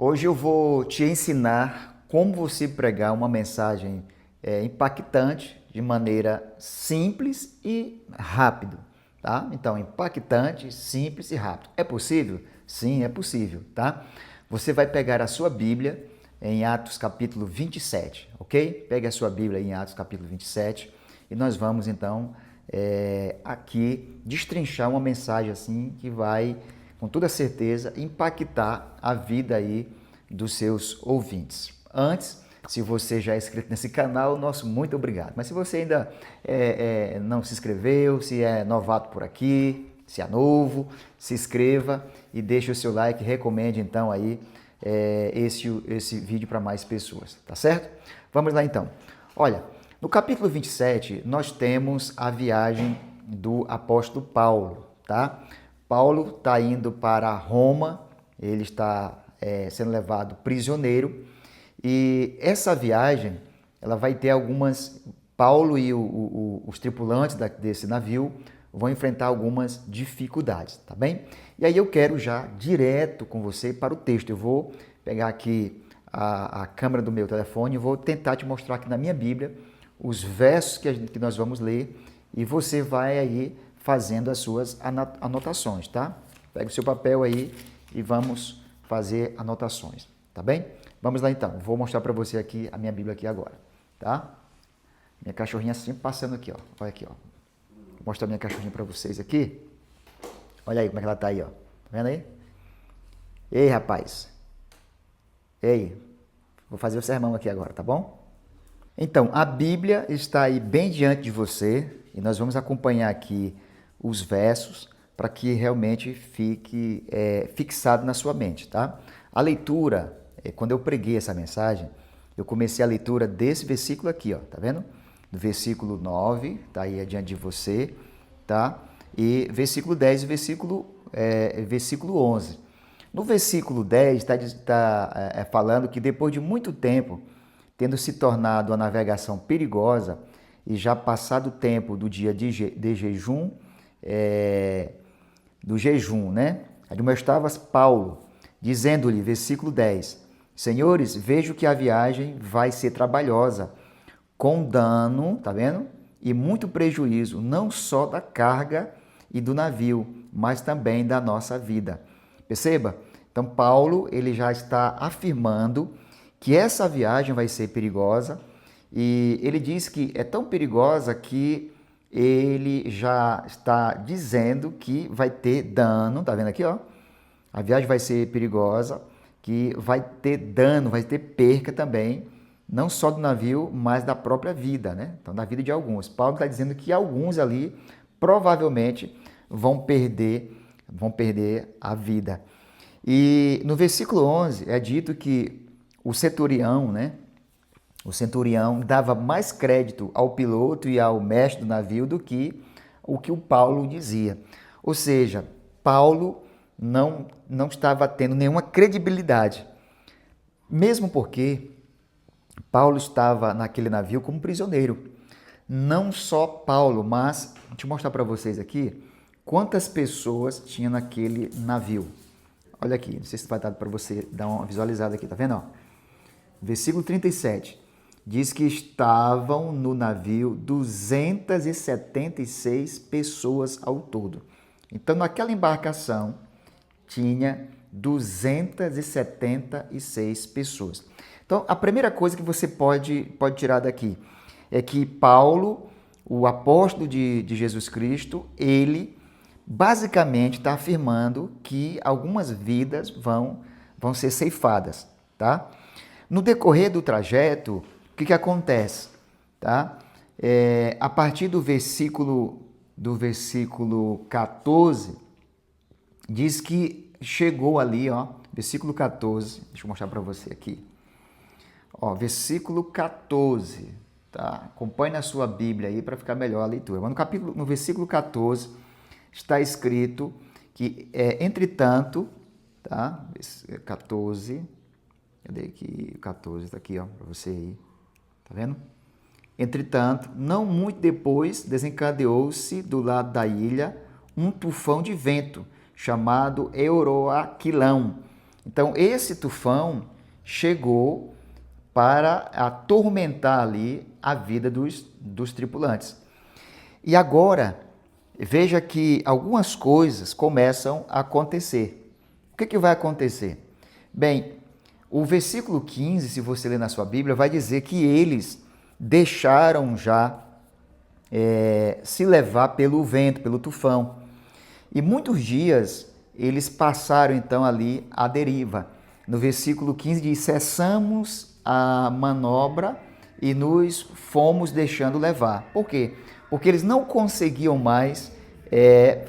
Hoje eu vou te ensinar como você pregar uma mensagem impactante de maneira simples e rápido, tá? Então, impactante, simples e rápido. É possível? Sim, é possível, tá? Você vai pegar a sua Bíblia em Atos capítulo 27, ok? Pegue a sua Bíblia em Atos capítulo 27 e nós vamos então aqui destrinchar uma mensagem assim que vai, com toda certeza, impactar a vida aí dos seus ouvintes. Antes, se você já é inscrito nesse canal, nosso muito obrigado. Mas se você ainda não se inscreveu, se é novato por aqui, se é novo, se inscreva e deixe o seu like, recomende então aí esse vídeo para mais pessoas, tá certo? Vamos lá então. Olha, no capítulo 27, nós temos a viagem do apóstolo Paulo, tá? Paulo está indo para Roma, ele está sendo levado prisioneiro, e essa viagem, ela vai ter Paulo e os tripulantes desse navio vão enfrentar algumas dificuldades, tá bem? E aí eu quero já direto com você para o texto. Eu vou pegar aqui a câmera do meu telefone e vou tentar te mostrar aqui na minha Bíblia os versos que nós vamos ler e você vai aí fazendo as suas anotações, tá? Pega o seu papel aí e vamos fazer anotações, tá bem? Vamos lá então, vou mostrar para você aqui a minha Bíblia aqui agora, tá? Minha cachorrinha sempre passando aqui, ó. Olha aqui, ó. Vou mostrar minha cachorrinha para vocês aqui. Olha aí como é que ela tá aí, ó. Tá vendo aí? Ei, rapaz. Ei, vou fazer o sermão aqui agora, tá bom? Então, a Bíblia está aí bem diante de você e nós vamos acompanhar aqui os versos para que realmente fique fixado na sua mente, tá? A leitura, quando eu preguei essa mensagem, eu comecei a leitura desse versículo aqui, ó, tá vendo? Do versículo 9, tá aí adiante de você, tá? E versículo 10 e versículo 11. No versículo 10 está falando que depois de muito tempo, tendo se tornado a navegação perigosa e já passado o tempo do dia de jejum, do jejum, né? Admoestavas Paulo, dizendo-lhe, versículo 10, Senhores, vejo que a viagem vai ser trabalhosa, com dano, tá vendo? E muito prejuízo, não só da carga e do navio, mas também da nossa vida. Perceba? Então, Paulo, ele já está afirmando que essa viagem vai ser perigosa e ele diz que é tão perigosa que ele já está dizendo que vai ter dano, tá vendo aqui, ó? A viagem vai ser perigosa, que vai ter dano, vai ter perca também, não só do navio, mas da própria vida, né? Então, da vida de alguns. Paulo está dizendo que alguns ali provavelmente vão perder a vida. E no versículo 11 é dito que o centurião, né? O centurião dava mais crédito ao piloto e ao mestre do navio do que o Paulo dizia. Ou seja, Paulo não estava tendo nenhuma credibilidade. Mesmo porque Paulo estava naquele navio como prisioneiro. Não só Paulo, mas deixa eu mostrar para vocês aqui quantas pessoas tinha naquele navio. Olha aqui, não sei se vai dar para você dar uma visualizada aqui, tá vendo? Ó? Versículo 37. Diz que estavam no navio 276 pessoas ao todo. Então, naquela embarcação, tinha 276 pessoas. Então, a primeira coisa que você pode tirar daqui é que Paulo, o apóstolo de Jesus Cristo, ele basicamente está afirmando que algumas vidas vão ser ceifadas, tá? No decorrer do trajeto, o que acontece? Tá? A partir do versículo 14, diz que chegou ali, ó, versículo 14, deixa eu mostrar para você aqui. Ó, versículo 14, tá? Acompanhe na sua Bíblia aí para ficar melhor a leitura. Mas no versículo 14 está escrito que, entretanto, tá? 14, cadê aqui? 14 está aqui, ó, para você aí. Tá vendo? Entretanto, não muito depois, desencadeou-se do lado da ilha um tufão de vento chamado Euroaquilão, Então, esse tufão chegou para atormentar ali a vida dos tripulantes. E agora, veja que algumas coisas começam a acontecer. O que vai acontecer? Bem, o versículo 15, se você ler na sua Bíblia, vai dizer que eles deixaram já se levar pelo vento, pelo tufão. E muitos dias eles passaram então ali à deriva. No versículo 15 diz: cessamos a manobra e nos fomos deixando levar. Por quê? Porque eles não conseguiam mais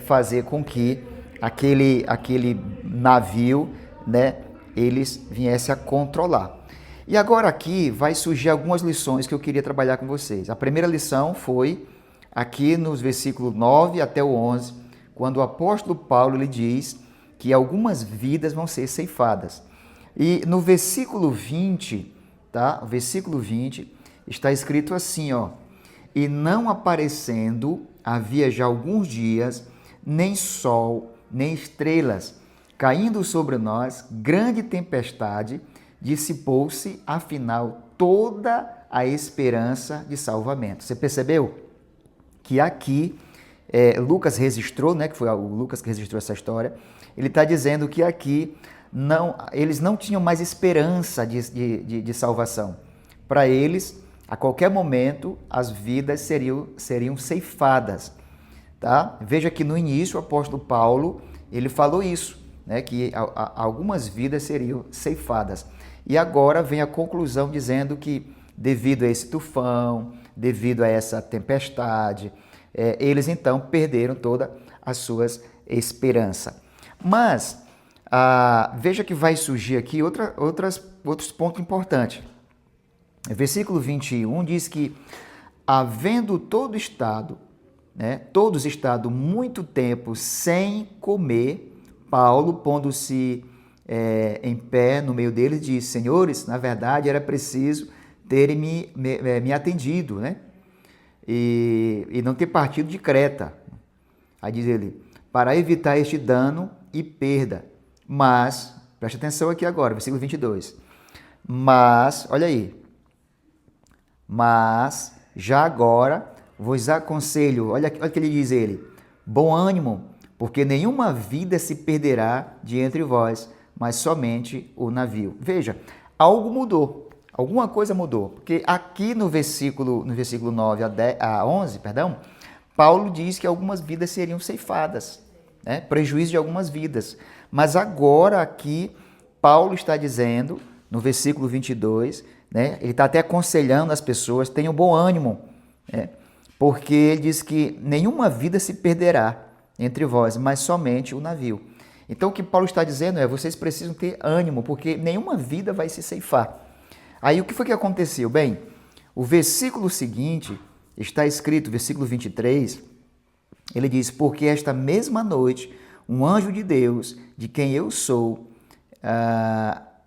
fazer com que aquele navio, né, eles viessem a controlar. E agora aqui vai surgir algumas lições que eu queria trabalhar com vocês. A primeira lição foi aqui nos versículos 9 até o 11, quando o apóstolo Paulo lhe diz que algumas vidas vão ser ceifadas. E no versículo 20, tá? O versículo 20 está escrito assim, ó: e não aparecendo havia já alguns dias, nem sol, nem estrelas, caindo sobre nós grande tempestade, dissipou-se, afinal, toda a esperança de salvamento. Você percebeu que aqui Lucas registrou, né, que foi o Lucas que registrou essa história, ele está dizendo que aqui eles não tinham mais esperança de salvação. Para eles, a qualquer momento, as vidas seriam ceifadas. Tá? Veja que no início o apóstolo Paulo ele falou isso, né, que algumas vidas seriam ceifadas. E agora vem a conclusão dizendo que devido a esse tufão, devido a essa tempestade, eles então perderam toda a sua esperança. Mas veja que vai surgir aqui outros pontos importantes. Versículo 21 diz que, havendo todos estado muito tempo sem comer, Paulo, pondo-se em pé no meio deles, disse: senhores, na verdade era preciso terem me atendido, né? E não ter partido de Creta. Aí diz ele: para evitar este dano e perda. Mas, preste atenção aqui agora, versículo 22. Mas, olha aí. Mas, já agora, vos aconselho, olha o que ele diz ele: bom ânimo, porque nenhuma vida se perderá de entre vós, mas somente o navio. Veja, algo mudou. Alguma coisa mudou, porque aqui no versículo 9 a 11, Paulo diz que algumas vidas seriam ceifadas, né? Prejuízo de algumas vidas. Mas agora aqui, Paulo está dizendo, no versículo 22, né? Ele está até aconselhando as pessoas: tenham bom ânimo, né? Porque ele diz que nenhuma vida se perderá entre vós, mas somente o navio. Então o que Paulo está dizendo é: vocês precisam ter ânimo, porque nenhuma vida vai se ceifar. Aí o que foi que aconteceu? Bem, o versículo seguinte está escrito, versículo 23, ele diz: porque esta mesma noite um anjo de Deus, de quem eu sou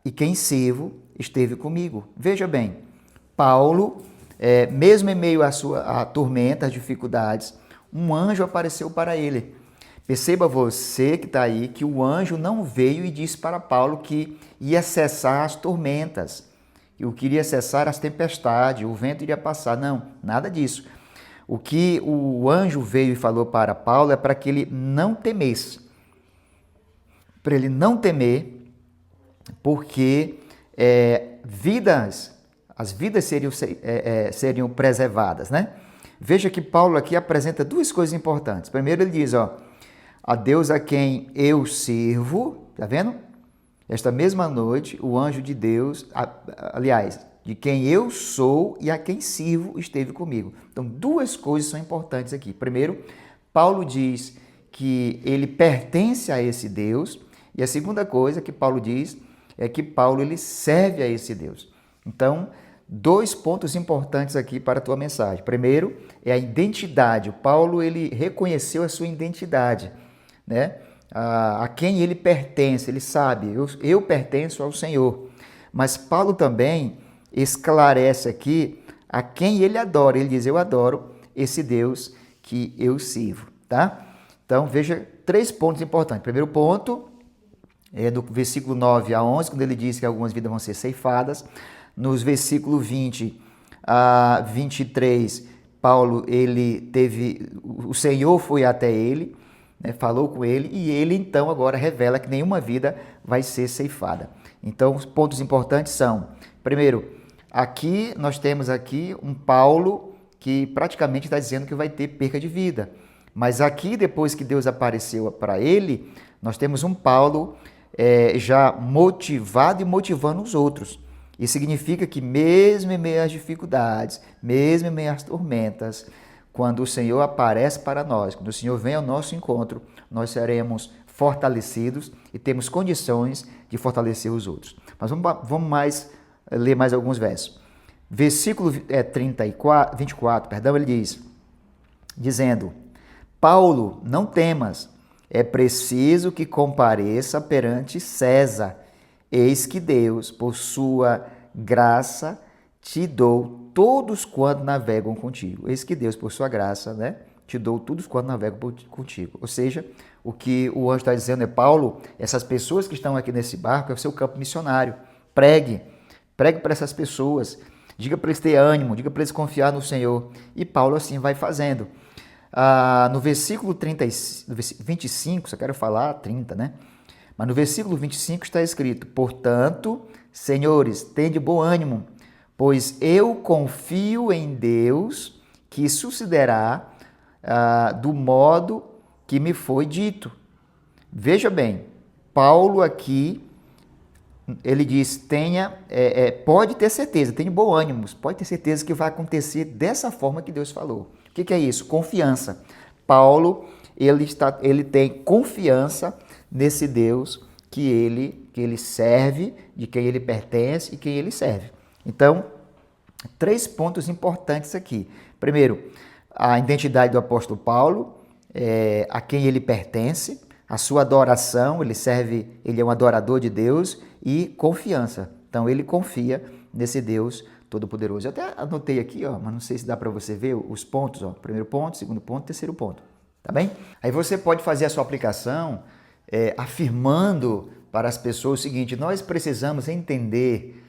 e quem sirvo, esteve comigo. Veja bem, Paulo, mesmo em meio à tormenta, às dificuldades, um anjo apareceu para ele. Perceba você que está aí que o anjo não veio e disse para Paulo que ia cessar as tormentas, que o que iria cessar as tempestades, o vento iria passar. Não, nada disso. O que o anjo veio e falou para Paulo é para que ele não temesse. Para ele não temer, porque as vidas seriam preservadas, né? Veja que Paulo aqui apresenta duas coisas importantes. Primeiro ele diz, ó: a Deus a quem eu sirvo, tá vendo? Esta mesma noite, o anjo de Deus, aliás, de quem eu sou e a quem sirvo, esteve comigo. Então, duas coisas são importantes aqui. Primeiro, Paulo diz que ele pertence a esse Deus, e a segunda coisa que Paulo diz é que Paulo ele serve a esse Deus. Então, dois pontos importantes aqui para a tua mensagem. Primeiro é a identidade. O Paulo ele reconheceu a sua identidade, né? A quem ele pertence, ele sabe, eu pertenço ao Senhor. Mas Paulo também esclarece aqui a quem ele adora. Ele diz: eu adoro esse Deus que eu sirvo, tá? Então, veja três pontos importantes. Primeiro ponto, do versículo 9 a 11, quando ele diz que algumas vidas vão ser ceifadas. Nos versículos 20 a 23, Paulo, o Senhor foi até ele, né, falou com ele, e ele então agora revela que nenhuma vida vai ser ceifada. Então, os pontos importantes são, primeiro, aqui nós temos aqui um Paulo que praticamente está dizendo que vai ter perca de vida. Mas aqui, depois que Deus apareceu para ele, nós temos um Paulo já motivado e motivando os outros. Isso significa que mesmo em meio às dificuldades, mesmo em meio às tormentas, quando o Senhor aparece para nós, quando o Senhor vem ao nosso encontro, nós seremos fortalecidos e temos condições de fortalecer os outros. Mas vamos ler mais alguns versos. Versículo 24, ele diz, dizendo: Paulo, não temas, é preciso que compareça perante César. Eis que Deus, por sua graça, te dou todos quantos navegam contigo. Eis que Deus, por sua graça, né, te dou todos quantos navegam contigo. Ou seja, o que o anjo está dizendo é: Paulo, essas pessoas que estão aqui nesse barco é o seu campo missionário. Pregue para essas pessoas. Diga para eles ter ânimo, diga para eles confiar no Senhor. E Paulo assim vai fazendo. No versículo 25, só quero falar 30, né? Mas no versículo 25 está escrito: portanto, senhores, tende bom ânimo, pois eu confio em Deus, que sucederá do modo que me foi dito. Veja bem, Paulo aqui, ele diz, pode ter certeza, tenha bom ânimo, pode ter certeza que vai acontecer dessa forma que Deus falou. O que é isso? Confiança. Paulo, ele tem confiança nesse Deus que ele serve, de quem ele pertence e quem ele serve. Então, 3 pontos importantes aqui. Primeiro, a identidade do apóstolo Paulo, a quem ele pertence, a sua adoração, ele é um adorador de Deus, e confiança. Então, ele confia nesse Deus Todo-Poderoso. Eu até anotei aqui, mas não sei se dá para você ver os pontos. Primeiro ponto, segundo ponto, terceiro ponto. Tá bem? Aí você pode fazer a sua aplicação afirmando para as pessoas o seguinte: nós precisamos entender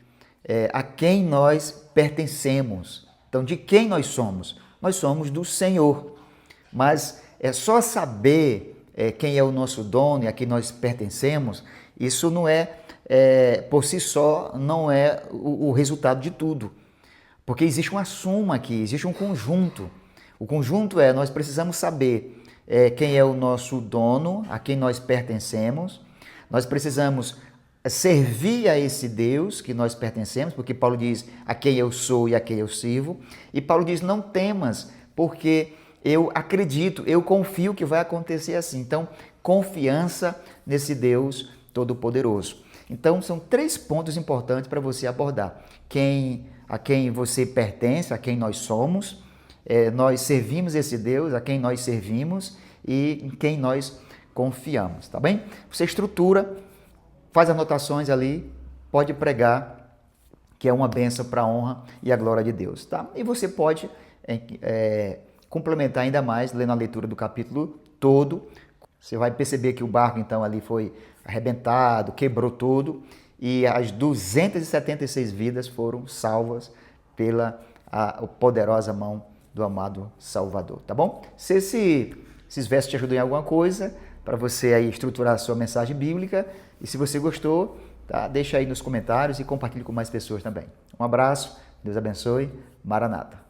a quem nós pertencemos. Então, de quem nós somos? Nós somos do Senhor. Mas é só saber quem é o nosso dono e a quem nós pertencemos, isso não por si só, não é o resultado de tudo. Porque existe uma soma aqui, existe um conjunto. O conjunto nós precisamos saber quem é o nosso dono, a quem nós pertencemos. Nós precisamos servir a esse Deus que nós pertencemos, porque Paulo diz a quem eu sou e a quem eu sirvo. E Paulo diz: não temas, porque eu acredito, eu confio que vai acontecer assim. Então, confiança nesse Deus Todo-Poderoso. Então, são 3 pontos importantes para você abordar. A quem você pertence, a quem nós somos, nós servimos esse Deus, a quem nós servimos e em quem nós confiamos, tá bem? Você estrutura, faz anotações ali, pode pregar, que é uma bênção para a honra e a glória de Deus, tá? E você pode complementar ainda mais, lendo a leitura do capítulo todo. Você vai perceber que o barco, então, ali foi arrebentado, quebrou tudo, e as 276 vidas foram salvas pela poderosa mão do amado Salvador, tá bom? Se esses versos te ajudam em alguma coisa, para você aí estruturar a sua mensagem bíblica, e se você gostou, tá? Deixa aí nos comentários e compartilhe com mais pessoas também. Um abraço, Deus abençoe, Maranata.